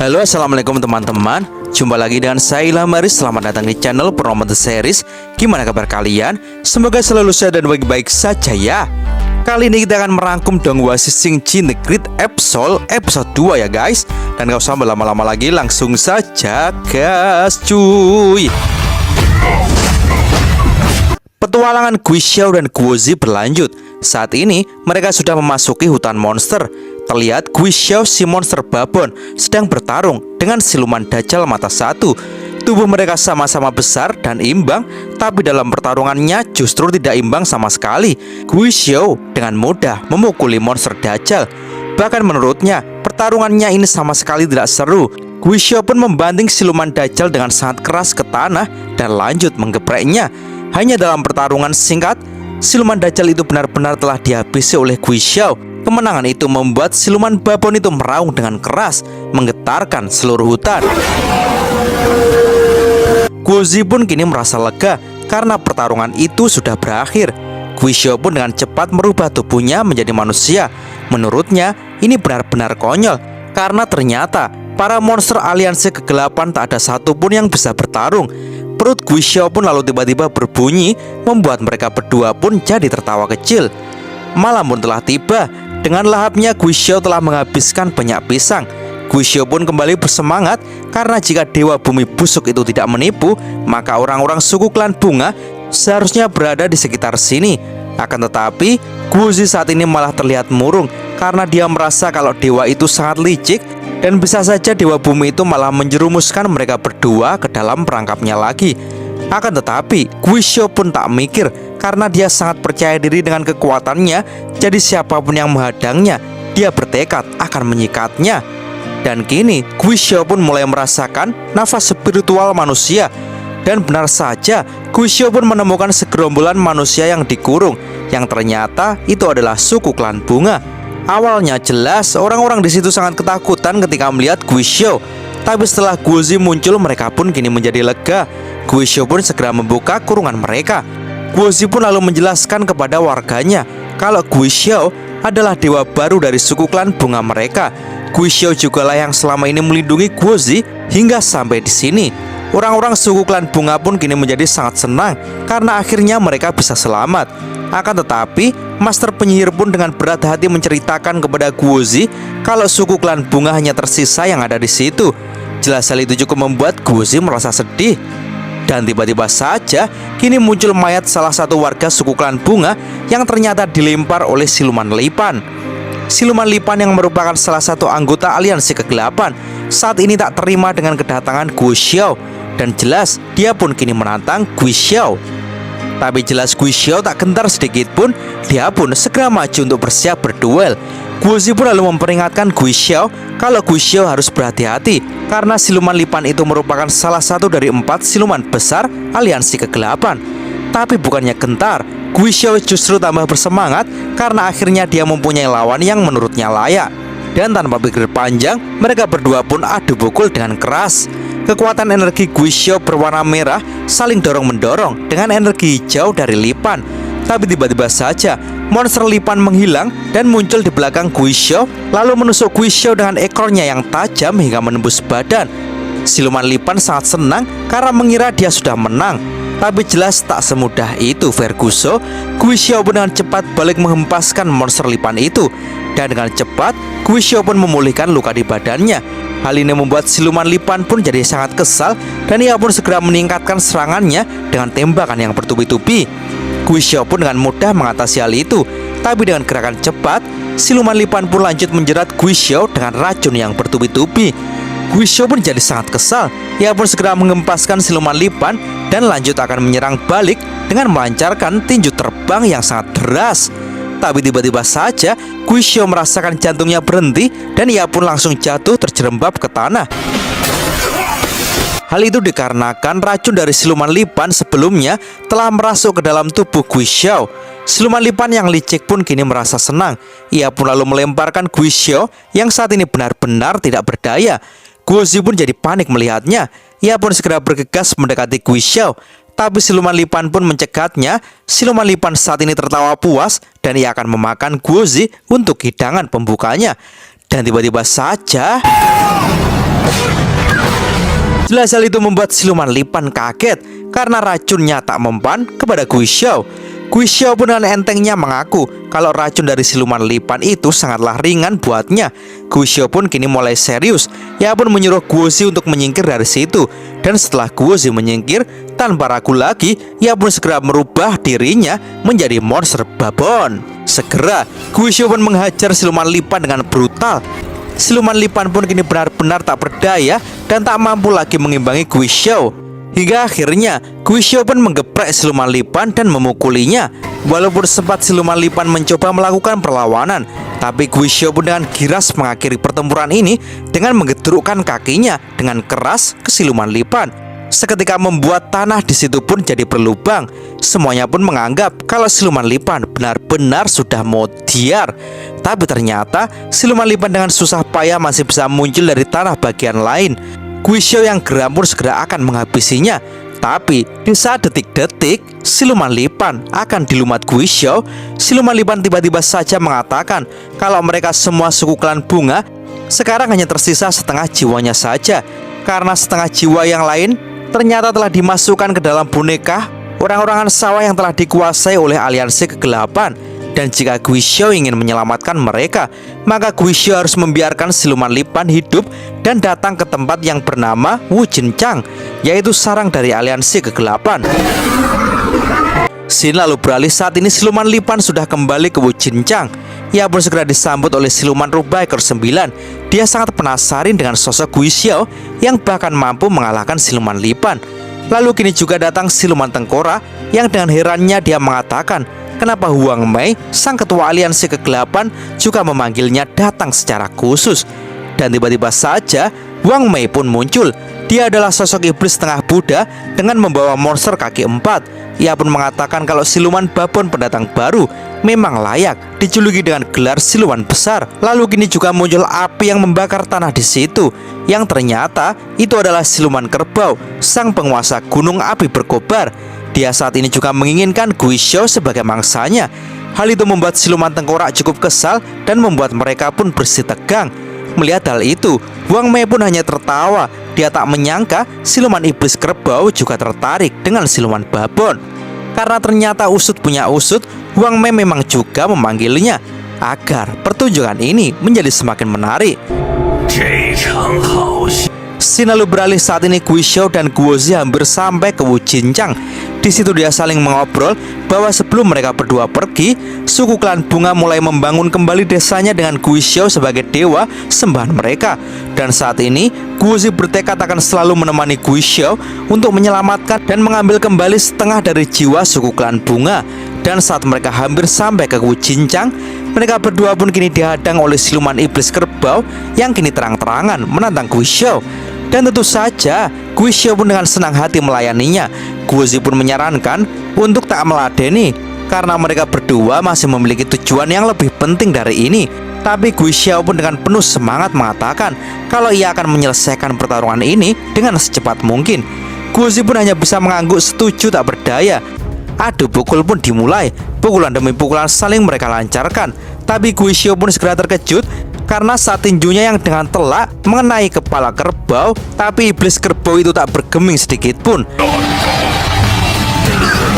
Halo, assalamualaikum teman-teman. Jumpa lagi dengan saya Ilham Aris. Selamat datang di channel Promo The Series. Gimana kabar kalian? Semoga selalu sehat dan baik-baik saja ya. Kali ini kita akan merangkum Donghua Sing Jin The Great episode 2 ya guys. Dan gak usah berlama-lama lagi, langsung saja gas cuy. Petualangan Guixiao dan Guozi berlanjut. Saat ini mereka sudah memasuki hutan monster. Terlihat Guixiao, si monster babon, sedang bertarung dengan siluman Dajjal mata satu. Tubuh mereka sama-sama besar dan imbang, tapi dalam pertarungannya justru tidak imbang sama sekali. Guixiao dengan mudah memukuli monster Dajjal. Bahkan menurutnya pertarungannya ini sama sekali tidak seru. Guixiao pun membanting siluman Dajjal dengan sangat keras ke tanah dan lanjut menggepreknya. Hanya dalam pertarungan singkat, siluman Dajjal itu benar-benar telah dihabisi oleh Guixiao. Kemenangan itu membuat siluman babon itu meraung dengan keras, menggetarkan seluruh hutan. Guozi pun kini merasa lega karena pertarungan itu sudah berakhir. Guixiao pun dengan cepat merubah tubuhnya menjadi manusia. Menurutnya ini benar-benar konyol karena ternyata para monster aliansi kegelapan tak ada satupun yang bisa bertarung. Perut Guixiao pun lalu tiba-tiba berbunyi, membuat mereka berdua pun jadi tertawa kecil. Malam pun telah tiba. Dengan lahapnya Guixiao telah menghabiskan banyak pisang. Guixiao pun kembali bersemangat karena jika Dewa Bumi Busuk itu tidak menipu, maka orang-orang suku klan Bunga seharusnya berada di sekitar sini. Akan tetapi Guozi saat ini malah terlihat murung karena dia merasa kalau dewa itu sangat licik, dan bisa saja Dewa Bumi itu malah menjerumuskan mereka berdua ke dalam perangkapnya lagi. Akan tetapi Guixiao pun tak mikir karena dia sangat percaya diri dengan kekuatannya. Jadi siapapun yang menghadangnya, dia bertekad akan menyikatnya. Dan kini Guixiao pun mulai merasakan nafas spiritual manusia. Dan benar saja Guixiao pun menemukan segerombolan manusia yang dikurung, yang ternyata itu adalah suku klan Bunga. Awalnya jelas orang-orang di situ sangat ketakutan ketika melihat Guixiao, tapi setelah Guozi muncul mereka pun kini menjadi lega. Guixiao pun segera membuka kurungan mereka. Guozi pun lalu menjelaskan kepada warganya kalau Guixiao adalah dewa baru dari suku klan Bunga mereka. Guixiao jugalah yang selama ini melindungi Guozi hingga sampai di sini. Orang-orang suku klan Bunga pun kini menjadi sangat senang karena akhirnya mereka bisa selamat. Akan tetapi Master Penyihir pun dengan berat hati menceritakan kepada Guozi kalau suku klan Bunga hanya tersisa yang ada di situ. Jelas hal itu cukup membuat Guozi merasa sedih. Dan tiba-tiba saja kini muncul mayat salah satu warga suku klan Bunga yang ternyata dilempar oleh siluman Lipan. Siluman Lipan yang merupakan salah satu anggota aliansi kegelapan saat ini tak terima dengan kedatangan Guixiao, dan jelas dia pun kini menantang Guixiao. Tapi jelas Guixiao tak gentar sedikit pun. Dia pun segera maju untuk bersiap berduel. Guozi pun lalu memperingatkan Guixiao kalau Guixiao harus berhati-hati karena siluman Lipan itu merupakan salah satu dari 4 siluman besar aliansi kegelapan. Tapi bukannya gentar, Guixiao justru tambah bersemangat karena akhirnya dia mempunyai lawan yang menurutnya layak. Dan tanpa pikir panjang, mereka berdua pun adu pukul dengan keras. Kekuatan energi Guixiao berwarna merah saling dorong-mendorong dengan energi hijau dari Lipan. Tapi tiba-tiba saja monster Lipan menghilang dan muncul di belakang Guixiao, lalu menusuk Guixiao dengan ekornya yang tajam hingga menembus badan. Siluman Lipan sangat senang karena mengira dia sudah menang. Tapi jelas tak semudah itu Verguso. Guixiao pun dengan cepat balik menghempaskan monster Lipan itu. Dan dengan cepat Guixiao pun memulihkan luka di badannya. Hal ini membuat siluman Lipan pun jadi sangat kesal, dan ia pun segera meningkatkan serangannya dengan tembakan yang bertubi-tubi. Guixiao pun dengan mudah mengatasi hal itu. Tapi dengan gerakan cepat, siluman Lipan pun lanjut menjerat Guixiao dengan racun yang bertubi-tubi. Guixiao pun jadi sangat kesal. Ia pun segera mengempaskan siluman Lipan dan lanjut akan menyerang balik dengan melancarkan tinju terbang yang sangat deras. Tapi tiba-tiba saja Guixiao merasakan jantungnya berhenti dan ia pun langsung jatuh terjerembab ke tanah. Hal itu dikarenakan racun dari siluman Lipan sebelumnya telah merasuk ke dalam tubuh Guixiao. Siluman Lipan yang licik pun kini merasa senang. Ia pun lalu melemparkan Guixiao yang saat ini benar-benar tidak berdaya. Guozi pun jadi panik melihatnya. Ia pun segera bergegas mendekati Guixiao. Tapi siluman Lipan pun mencegahnya. Siluman Lipan saat ini tertawa puas dan ia akan memakan Guozi untuk hidangan pembukanya. Dan tiba-tiba saja, jelas hal itu membuat siluman Lipan kaget karena racunnya tak mempan kepada Guizhou. Guizhou pun dengan entengnya mengaku kalau racun dari siluman Lipan itu sangatlah ringan buatnya. Guizhou pun kini mulai serius. Ia pun menyuruh Guozi untuk menyingkir dari situ. Dan setelah Guozi menyingkir, tanpa ragu lagi, ia pun segera merubah dirinya menjadi monster babon. Segera, Guizhou pun menghajar siluman Lipan dengan brutal. Siluman Lipan pun kini benar-benar tak berdaya dan tak mampu lagi mengimbangi Guizhou. Hingga akhirnya Guizhou pun menggeprek siluman Lipan dan memukulinya. Walaupun sempat siluman Lipan mencoba melakukan perlawanan, tapi Guizhou pun dengan giras mengakhiri pertempuran ini dengan menggedrukkan kakinya dengan keras ke siluman Lipan. Seketika membuat tanah di situ pun jadi berlubang. Semuanya pun menganggap kalau siluman Lipan benar-benar sudah mau diar. Tapi ternyata siluman Lipan dengan susah payah masih bisa muncul dari tanah bagian lain. Guizhou yang geram pun segera akan menghabisinya. Tapi di saat detik-detik siluman Lipan akan dilumat Guizhou, siluman Lipan tiba-tiba saja mengatakan kalau mereka semua suku klan bunga sekarang hanya tersisa setengah jiwanya saja. Karena setengah jiwa yang lain ternyata telah dimasukkan ke dalam boneka orang-orangan sawah yang telah dikuasai oleh aliansi kegelapan. Dan jika Guizhou ingin menyelamatkan mereka, maka Guizhou harus membiarkan siluman Lipan hidup dan datang ke tempat yang bernama Wu Jincang, yaitu sarang dari aliansi kegelapan. Scene lalu beralih saat ini siluman Lipan sudah kembali ke Wu Jincang. Ia pun segera disambut oleh siluman rubah ekor 9. Dia sangat penasaran dengan sosok Guizhou yang bahkan mampu mengalahkan siluman Lipan. Lalu kini juga datang siluman tengkorak yang dengan herannya dia mengatakan kenapa Huang Mei, sang ketua aliansi kegelapan, juga memanggilnya datang secara khusus. Dan tiba-tiba saja Huang Mei pun muncul. Dia adalah sosok iblis setengah Buddha dengan membawa monster kaki 4. Ia pun mengatakan kalau siluman babon pendatang baru memang layak dijuluki dengan gelar siluman besar. Lalu kini juga muncul api yang membakar tanah di situ, yang ternyata itu adalah siluman kerbau, sang penguasa gunung api berkobar. Dia saat ini juga menginginkan Guizhou sebagai mangsanya. Hal itu membuat siluman tengkorak cukup kesal dan membuat mereka pun bersih tegang. Melihat hal itu, Huang Mei pun hanya tertawa. Dia tak menyangka siluman iblis kerbau juga tertarik dengan siluman babon. Karena ternyata usut punya usut, Huang Mei memang juga memanggilnya agar pertunjukan ini menjadi semakin menarik. Scene lalu beralih saat ini Guizhou dan Guozi hampir sampai ke Wu Jincang. Di situ dia saling mengobrol bahwa sebelum mereka berdua pergi, suku klan bunga mulai membangun kembali desanya dengan Guizhou sebagai dewa sembahan mereka. Dan saat ini Guozi bertekad akan selalu menemani Guizhou untuk menyelamatkan dan mengambil kembali setengah dari jiwa suku klan bunga. Dan saat mereka hampir sampai ke Wu Jincang, mereka berdua pun kini dihadang oleh siluman iblis kerbau yang kini terang-terangan menantang Guizhou. Dan tentu saja Guizhou pun dengan senang hati melayaninya. Guozi pun menyarankan untuk tak meladeni karena mereka berdua masih memiliki tujuan yang lebih penting dari ini. Tapi Guizhou pun dengan penuh semangat mengatakan kalau ia akan menyelesaikan pertarungan ini dengan secepat mungkin. Guozi pun hanya bisa mengangguk setuju tak berdaya. Adu pukul pun dimulai. Pukulan demi pukulan saling mereka lancarkan. Tapi Guizhou pun segera terkejut karena saat tinjunya yang dengan telak mengenai kepala kerbau, tapi iblis kerbau itu tak bergeming sedikit pun.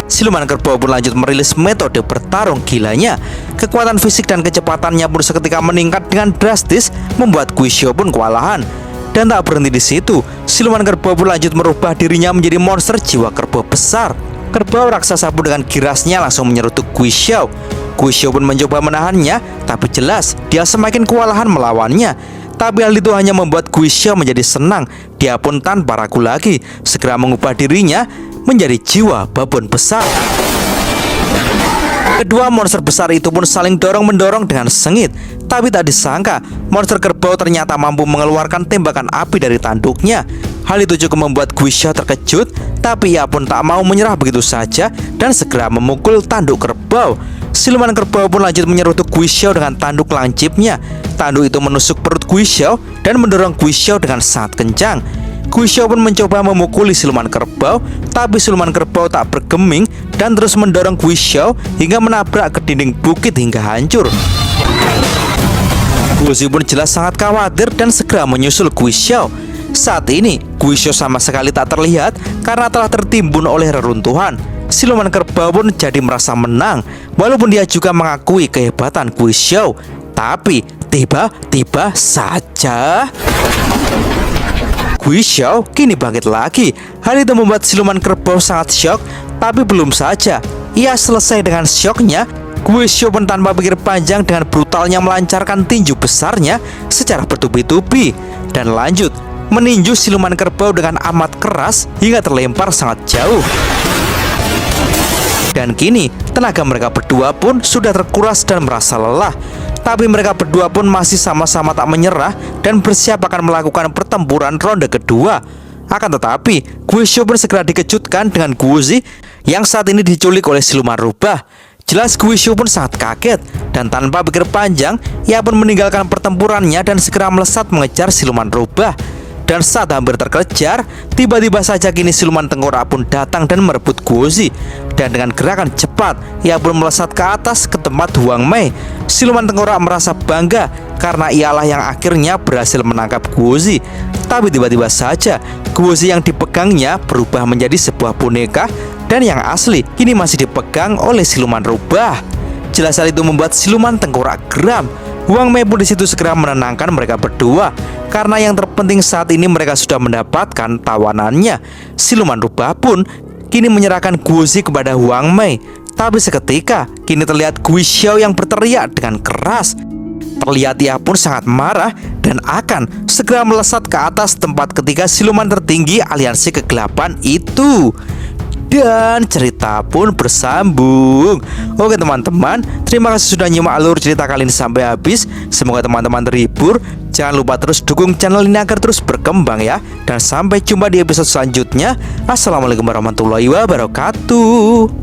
Siluman kerbau pun lanjut merilis metode bertarung gilanya. Kekuatan fisik dan kecepatannya pun seketika meningkat dengan drastis, membuat Guizhou pun kewalahan. Dan tak berhenti di situ, siluman kerbau pun lanjut merubah dirinya menjadi monster jiwa kerbau besar. Kerbau raksasa pun dengan girasnya langsung menyerutuk Guizhou. Guizhou pun mencoba menahannya, tapi jelas dia semakin kewalahan melawannya. Tapi hal itu hanya membuat Guizhou menjadi senang. Dia pun tanpa ragu lagi segera mengubah dirinya menjadi jiwa babon besar. Kedua monster besar itu pun saling dorong-mendorong dengan sengit. Tapi tak disangka, monster kerbau ternyata mampu mengeluarkan tembakan api dari tanduknya. Hal itu cukup membuat Guizhou terkejut, tapi ia pun tak mau menyerah begitu saja dan segera memukul tanduk kerbau. Siluman kerbau pun lanjut menyerutuk Guizhou dengan tanduk lancipnya. Tanduk itu menusuk perut Guizhou dan mendorong Guizhou dengan sangat kencang. Guizhou pun mencoba memukuli siluman kerbau, tapi siluman kerbau tak bergeming dan terus mendorong Guizhou hingga menabrak ke dinding bukit hingga hancur. Guozi pun jelas sangat khawatir dan segera menyusul Guizhou. Saat ini, Guizhou sama sekali tak terlihat karena telah tertimbun oleh reruntuhan. Siluman kerbau pun jadi merasa menang, walaupun dia juga mengakui kehebatan Guizhou. Tapi tiba-tiba saja Guizhou kini bangkit lagi. Hal itu membuat siluman kerbau sangat syok. Tapi belum saja ia selesai dengan syoknya, Guizhou pun tanpa pikir panjang dengan brutalnya melancarkan tinju besarnya secara bertubi-tubi dan lanjut meninju siluman kerbau dengan amat keras hingga terlempar sangat jauh. Dan kini tenaga mereka berdua pun sudah terkuras dan merasa lelah. Tapi mereka berdua pun masih sama-sama tak menyerah dan bersiap akan melakukan pertempuran ronde kedua. Akan tetapi Guizhou pun segera dikejutkan dengan Guozi yang saat ini diculik oleh siluman rubah. Jelas Guizhou pun sangat kaget dan tanpa pikir panjang ia pun meninggalkan pertempurannya dan segera melesat mengejar siluman rubah. Dan saat hampir terkejar, tiba-tiba saja kini siluman tengkorak pun datang dan merebut Guozi. Dan dengan gerakan cepat, ia pun melesat ke atas ke tempat Huang Mei. Siluman tengkorak merasa bangga karena ialah yang akhirnya berhasil menangkap Guozi. Tapi tiba-tiba saja, Guozi yang dipegangnya berubah menjadi sebuah boneka dan yang asli kini masih dipegang oleh siluman rubah. Jelas hal itu membuat siluman tengkorak geram. Huang Mei pun disitu segera menenangkan mereka berdua karena yang terpenting saat ini mereka sudah mendapatkan tawanannya. Siluman rubah pun kini menyerahkan Guozi kepada Huang Mei. Tapi seketika kini terlihat Guizhou yang berteriak dengan keras. Terlihat ia pun sangat marah dan akan segera melesat ke atas tempat ketiga siluman tertinggi aliansi kegelapan itu. Dan cerita pun bersambung. Oke teman-teman, terima kasih sudah nyimak alur cerita kali ini sampai habis. Semoga teman-teman terhibur. Jangan lupa terus dukung channel ini agar terus berkembang ya. Dan sampai jumpa di episode selanjutnya. Assalamualaikum warahmatullahi wabarakatuh.